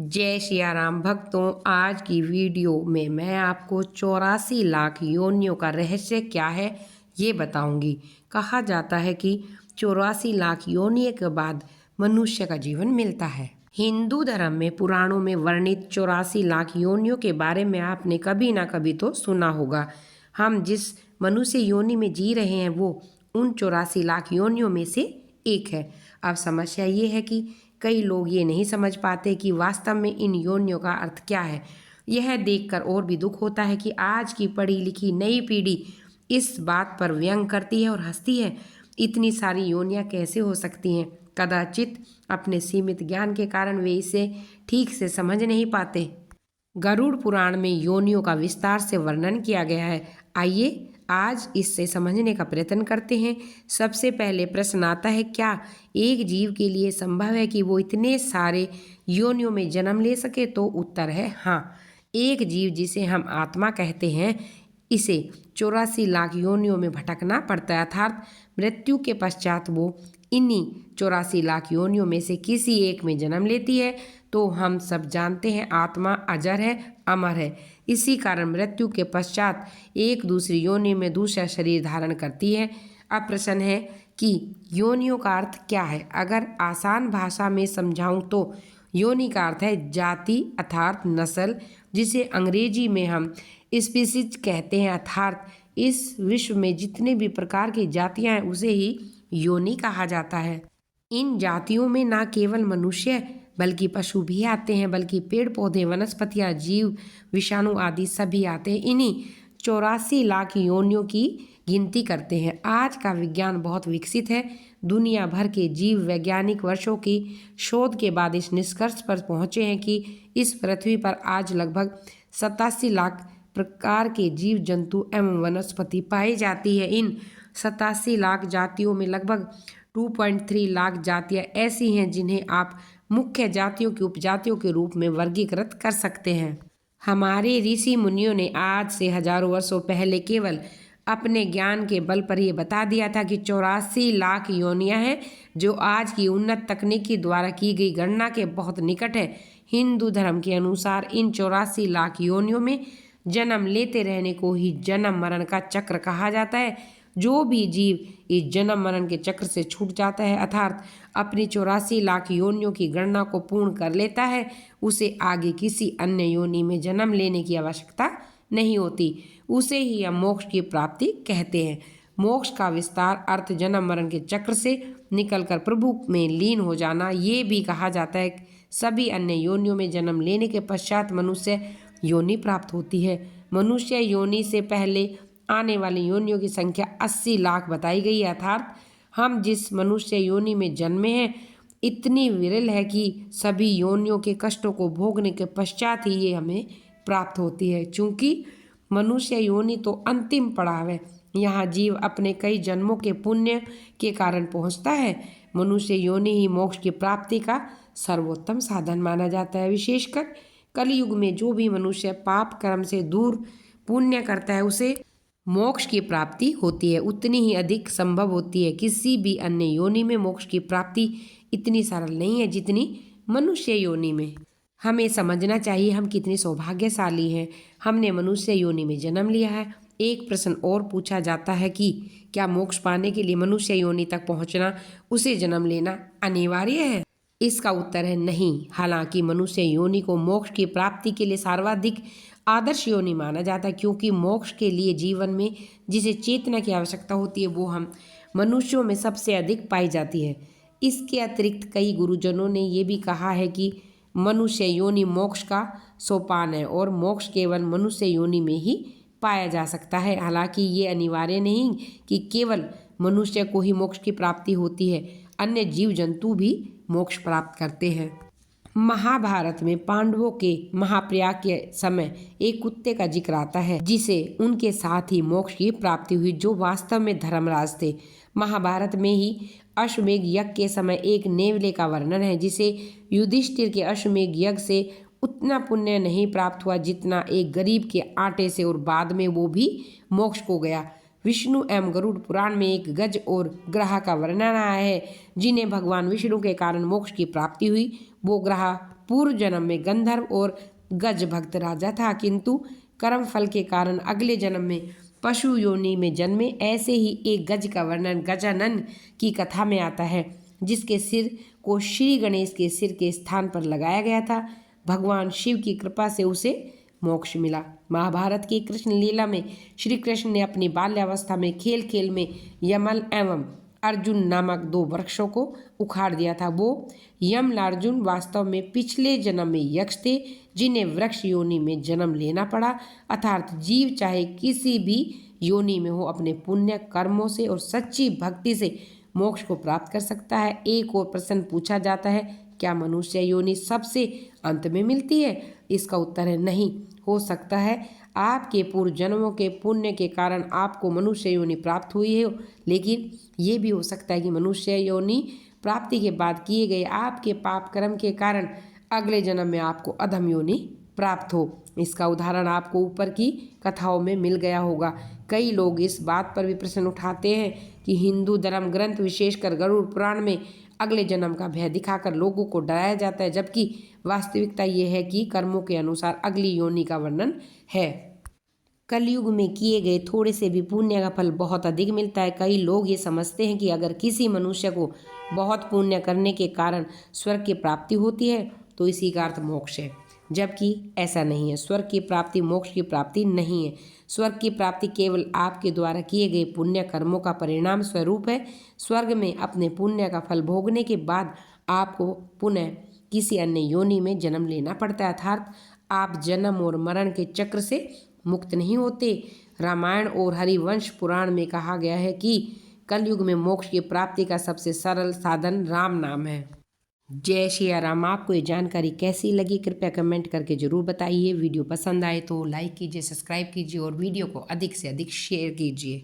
जय सिया राम भक्तों। आज की वीडियो में मैं आपको 84 लाख योनियों का रहस्य क्या है ये बताऊंगी। कहा जाता है कि 84 लाख योनियों के बाद मनुष्य का जीवन मिलता है। हिंदू धर्म में पुराणों में वर्णित 84 लाख योनियों के बारे में आपने कभी ना कभी तो सुना होगा। हम जिस मनुष्य योनि में जी रहे हैं वो उन 84 लाख योनियों में से एक है। अब समस्या ये है कि कई लोग ये नहीं समझ पाते कि वास्तव में इन योनियों का अर्थ क्या है। यह देखकर और भी दुख होता है कि आज की पढ़ी लिखी नई पीढ़ी इस बात पर व्यंग करती है और हंसती है। इतनी सारी योनियां कैसे हो सकती हैं? कदाचित अपने सीमित ज्ञान के कारण वे इसे ठीक से समझ नहीं पाते। गरुड़ पुराण में योनियों का विस्तार से वर्णन किया गया है। आइए आज इससे समझने का प्रयत्न करते हैं। सबसे पहले प्रश्न आता है, क्या एक जीव के लिए संभव है कि वो इतने सारे योनियों में जन्म ले सके? तो उत्तर है हाँ। एक जीव जिसे हम आत्मा कहते हैं, इसे 84 लाख योनियों में भटकना पड़ता है, अर्थात मृत्यु के पश्चात वो इन्हीं 84 लाख योनियों में से किसी एक में जन्म लेती है। तो हम सब जानते हैं आत्मा अजर है, अमर है। इसी कारण मृत्यु के पश्चात एक दूसरी योनि में दूसरा शरीर धारण करती है। अब प्रश्न है कि योनियों का अर्थ क्या है? अगर आसान भाषा में समझाऊं तो योनि का अर्थ है जाति अर्थात नस्ल, जिसे अंग्रेजी में हम स्पीसीज कहते हैं। अर्थात इस विश्व में जितने भी प्रकार की जातियां हैं उसे ही योनि कहा जाता है। इन जातियों में न केवल मनुष्य बल्कि पशु भी आते हैं, बल्कि पेड़ पौधे, वनस्पतियां, जीव, विषाणु आदि सभी आते हैं। इन्हीं 84 लाख योनियों की गिनती करते हैं। आज का विज्ञान बहुत विकसित है। दुनिया भर के जीव वैज्ञानिक वर्षों की शोध के बाद इस निष्कर्ष पर पहुंचे हैं कि इस पृथ्वी पर आज लगभग 87 लाख प्रकार के जीव जंतु एवं वनस्पति पाई जाती है। इन 87 लाख जातियों में लगभग 2.3 लाख जातियां ऐसी हैं जिन्हें आप मुख्य जातियों की उपजातियों के रूप में वर्गीकृत कर सकते हैं। हमारे ऋषि मुनियों ने आज से हजारों वर्षों पहले केवल अपने ज्ञान के बल पर यह बता दिया था कि 84 लाख योनियां हैं, जो आज की उन्नत तकनीकी द्वारा की गई गणना के बहुत निकट है। हिंदू धर्म के अनुसार इन 84 लाख योनियों में जन्म लेते रहने को ही जन्म मरण का चक्र कहा जाता है। जो भी जीव इस जन्म मरण के चक्र से छूट जाता है, अर्थात अपनी 84 लाख योनियों की गणना को पूर्ण कर लेता है, उसे आगे किसी अन्य योनि में जन्म लेने की आवश्यकता नहीं होती। उसे ही हम मोक्ष की प्राप्ति कहते हैं। मोक्ष का विस्तार अर्थ जन्म मरण के चक्र से निकलकर प्रभु में लीन हो जाना। ये भी कहा जाता है कि सभी अन्य योनियों में जन्म लेने के पश्चात मनुष्य योनि प्राप्त होती है। मनुष्य योनि से पहले आने वाली योनियों की संख्या 80 लाख बताई गई है। अर्थात हम जिस मनुष्य योनि में जन्मे हैं इतनी विरल है कि सभी योनियों के कष्टों को भोगने के पश्चात ही ये हमें प्राप्त होती है। चूंकि मनुष्य योनि तो अंतिम पड़ाव है, यहाँ जीव अपने कई जन्मों के पुण्य के कारण पहुँचता है। मनुष्य योनि ही मोक्ष की प्राप्ति का सर्वोत्तम साधन माना जाता है। विशेषकर कलयुग में जो भी मनुष्य पाप कर्म से दूर पुण्य करता है उसे मोक्ष की प्राप्ति होती है, उतनी ही अधिक संभव होती है। किसी भी अन्य योनि में मोक्ष की प्राप्ति इतनी सरल नहीं है जितनी मनुष्य योनि में। हमें समझना चाहिए हम कितने सौभाग्यशाली हैं, हमने मनुष्य योनि में जन्म लिया है। एक प्रश्न और पूछा जाता है कि क्या मोक्ष पाने के लिए मनुष्य योनि तक पहुंचना, उसे जन्म लेना अनिवार्य है? इसका उत्तर है नहीं। हालांकि मनुष्य योनि को मोक्ष की प्राप्ति के लिए सर्वाधिक आदर्श योनि माना जाता है, क्योंकि मोक्ष के लिए जीवन में जिसे चेतना की आवश्यकता होती है वो हम मनुष्यों में सबसे अधिक पाई जाती है। इसके अतिरिक्त कई गुरुजनों ने ये भी कहा है कि मनुष्य योनि मोक्ष का सोपान है और मोक्ष केवल मनुष्य योनि में ही पाया जा सकता है। हालांकि ये अनिवार्य नहीं कि केवल मनुष्य को ही मोक्ष की प्राप्ति होती है, अन्य जीव जंतु भी मोक्ष प्राप्त करते हैं। महाभारत में पांडवों के महाप्रयाग के समय एक कुत्ते का जिक्र आता है जिसे उनके साथ ही मोक्ष की प्राप्ति हुई, जो वास्तव में धर्मराज थे। महाभारत में ही अश्वमेध यज्ञ के समय एक नेवले का वर्णन है जिसे युधिष्ठिर के अश्वमेध यज्ञ से उतना पुण्य नहीं प्राप्त हुआ जितना एक गरीब के आटे से, और बाद में वो भी मोक्ष को गया। विष्णु एवं गरुड़ पुराण में एक गज और ग्रह का वर्णन आया है जिन्हें भगवान विष्णु के कारण मोक्ष की प्राप्ति हुई। वो ग्रह पूर्व जन्म में गंधर्व और गज भक्त राजा था, किंतु कर्म फल के कारण अगले जन्म में पशु योनि में जन्मे। ऐसे ही एक गज का वर्णन गजानन की कथा में आता है, जिसके सिर को श्री गणेश के सिर के स्थान पर लगाया गया था। भगवान शिव की कृपा से उसे मोक्ष मिला। महाभारत की कृष्ण लीला में श्री कृष्ण ने अपनी बाल्यावस्था में खेल खेल में यमल एवं अर्जुन नामक दो वृक्षों को उखाड़ दिया था। वो यमलार्जुन वास्तव में पिछले जन्म में यक्ष थे, जिन्हें वृक्ष योनि में जन्म लेना पड़ा। अर्थात जीव चाहे किसी भी योनि में हो, अपने पुण्य कर्मों से और सच्ची भक्ति से मोक्ष को प्राप्त कर सकता है। एक और प्रश्न पूछा जाता है, क्या मनुष्य योनि सबसे अंत में मिलती है? इसका उत्तर है नहीं। हो सकता है आपके पूर्व जन्मों के पुण्य के कारण आपको मनुष्य योनि प्राप्त हुई है, लेकिन ये भी हो सकता है कि मनुष्य योनि प्राप्ति के बाद किए गए आपके पाप कर्म के कारण अगले जन्म में आपको अधम योनि प्राप्त हो। इसका उदाहरण आपको ऊपर की कथाओं में मिल गया होगा। कई लोग इस बात पर भी प्रश्न उठाते हैं कि हिंदू धर्म ग्रंथ विशेषकर गरुड़ पुराण में अगले जन्म का भय दिखाकर लोगों को डराया जाता है, जबकि वास्तविकता ये है कि कर्मों के अनुसार अगली योनि का वर्णन है। कलयुग में किए गए थोड़े से भी पुण्य का फल बहुत अधिक मिलता है। कई लोग ये समझते हैं कि अगर किसी मनुष्य को बहुत पुण्य करने के कारण स्वर्ग की प्राप्ति होती है तो इसी का अर्थ मोक्ष है, जबकि ऐसा नहीं है। स्वर्ग की प्राप्ति मोक्ष की प्राप्ति नहीं है। स्वर्ग की प्राप्ति केवल आपके द्वारा किए गए पुण्य कर्मों का परिणाम स्वरूप है। स्वर्ग में अपने पुण्य का फल भोगने के बाद आपको पुनः किसी अन्य योनि में जन्म लेना पड़ता है, अर्थात आप जन्म और मरण के चक्र से मुक्त नहीं होते। रामायण और हरिवंश पुराण में कहा गया है कि कलयुग में मोक्ष की प्राप्ति का सबसे सरल साधन राम नाम है। जय श्री राम। आपको ये जानकारी कैसी लगी कृपया कमेंट करके जरूर बताइए। वीडियो पसंद आए तो लाइक कीजिए, सब्सक्राइब कीजिए और वीडियो को अधिक से अधिक शेयर कीजिए।